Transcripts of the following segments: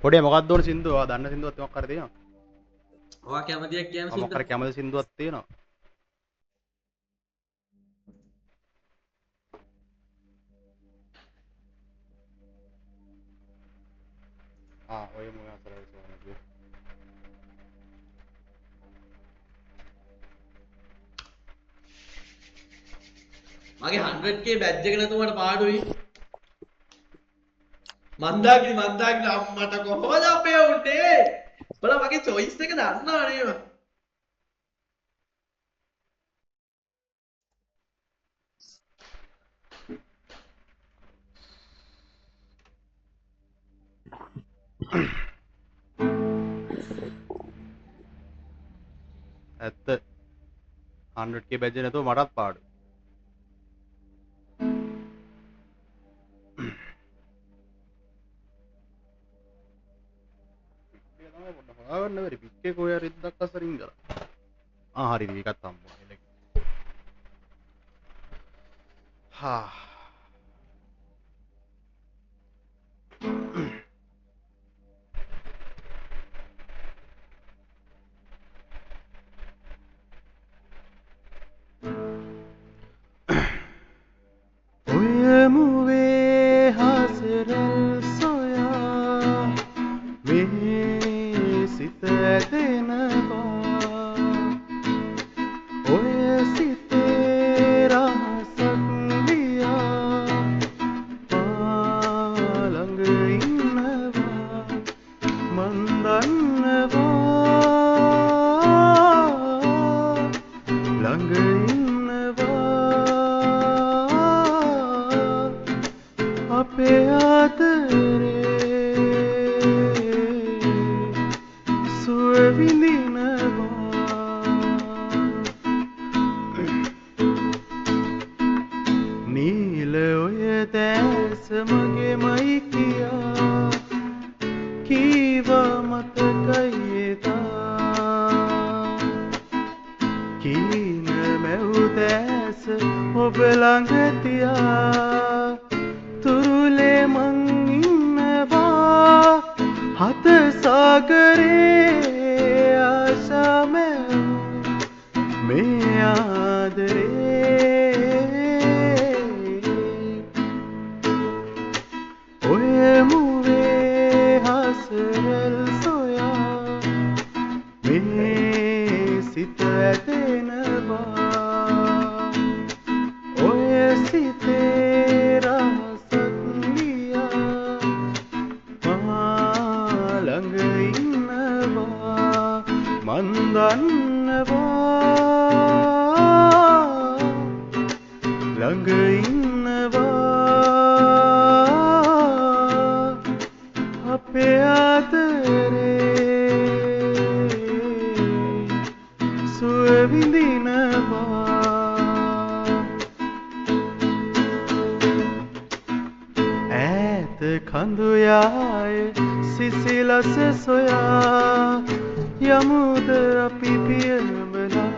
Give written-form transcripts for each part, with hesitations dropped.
පොඩේ මොකක්ද ඕන සින්දුව? ඔයා දන්න සින්දුවක් මොකක් හරි තියෙනවද? ඔයා කැමතියක් කියන මොකක් සින්දුව. හරි කැමති සින්දුවක් තියෙනවද? ඔය මොකක් අතරයි සෝනගේ. මගේ 100k බැජ් එක නැතුව මට පාඩුයි. මන්දාකිනි අම්මට කොහොමද අපේ උන්නේ? බලන්න මගේ choice එක දන්නවා නේද? ඇත්ත 100k බැජ් නැතුව මටත් පාඩු. පික්කේ තමයි පොඩ්ඩක් හොයාගන්න බැරි. පික්කේ කොහේ හරි ඉද්දක් අසරින් කරා. හරි මේකත් හම්බුණා. හා ඔය මුවේ හසරල් සොයා මේ සිත ඇදෙනවා ඔය සිතේ රහසක් ලියා මා ළඟ ඉන්නවා මන් දන්නවා ළඟ ඉන්නවා අපේ ආදරේ සුව විඳිනවා නීල ඔය දැස මගේමයි කියා කීවා මතකයි එදා කීන මැව් දැස ඔබ ළඟ තියා තුරුලේ මං ඉන්නවා හත සාගරේ ආශාමැව් මේ ආදරේ ඔය මුවේ හසරල් සොයා මේ සිත ඇදෙනවා ඔය සිතේ රහසක් ලියා මා ළඟ ඉන්නවා මන් දන්නවා ළඟ ඉන්නවා අපේ ආදරේ සුව විඳිනවා ඈත කඳු යාය සිසිලස සොයා යමුද අපි පියඹලා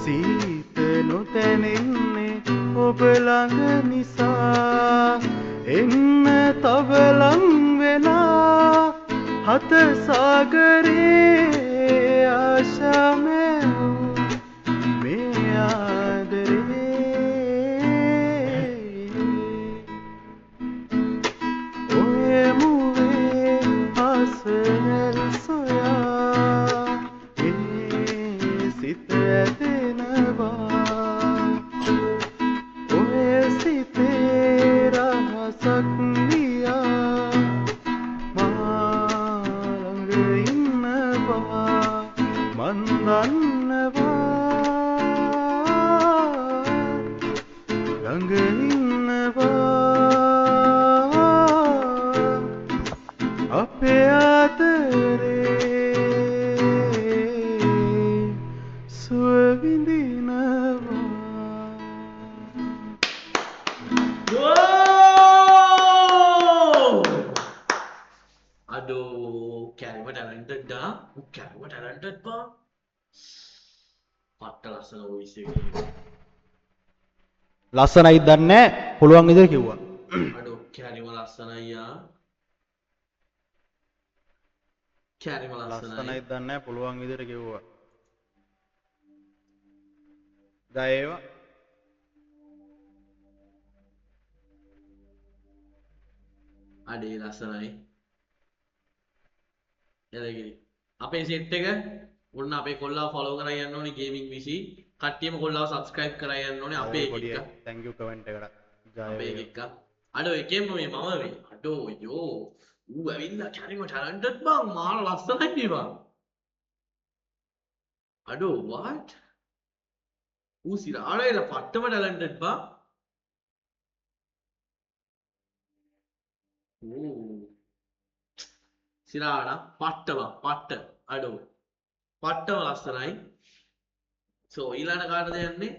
සීත නොතැනෙන්නේ ඔබ ළඟ නිසා එන්න තව ලං වෙලා හත සාගරේ ආශාමැව් මේ ආදරේ ඔය මුවේ හසරල් සොයා මේ සිත ඇදෙනවා ඔය සිතේ රහසක් ලියා මා ළඟ ඉන්නවා මන් දන්නවා ළඟ ඉන්නවා අපේ ආදරේ සුව විඳිනවා අඩෝ කැරිව ටැලන්ටඩ් ඩා කැරිව ටැලන්ටඩ් බා පට්ට ලස්සන වොයිස් එකකින් ලස්සනයි දන්නේ පුළුවන් විදිහට කිව්වා අඩෝ කැරිම ලස්සනයි යා. කැරිම ලස්සනයි. ලස්සනයි දන්නේ නැහැ පුළුවන් විදිහට කිව්වා. ගායේවා අඩේ ලස්සනයි. එලගිරි. අපේ සෙට් එක ඔන්න අපේ කොල්ලාව ෆලෝ කරලා යන්න ඕනේ ගේමින් විසි. කට්ටියම කොල්ලාව සබ්ස්ක්‍රයිබ් කරලා යන්න ඕනේ අපේ එක එක. thank you comment එකට. අපේ එක එක. අඩෝ එකෙන්ම මේ මම මේ. අඩෝ යෝ. ඌ ඇවිල්ලා කැරිම ටැලන්ටඩ් බං මාර ලස්සනයි නේ බං. අඩෝ what? ඌ සිරාරේල පට්ටම ටැලන්ටඩ් බං. ඕ. සිරාට පට්ටම පට්ට අඩෝ. පට්ටම ලස්සනයි. සෝ ඊළඟ කාටද යන්නේ?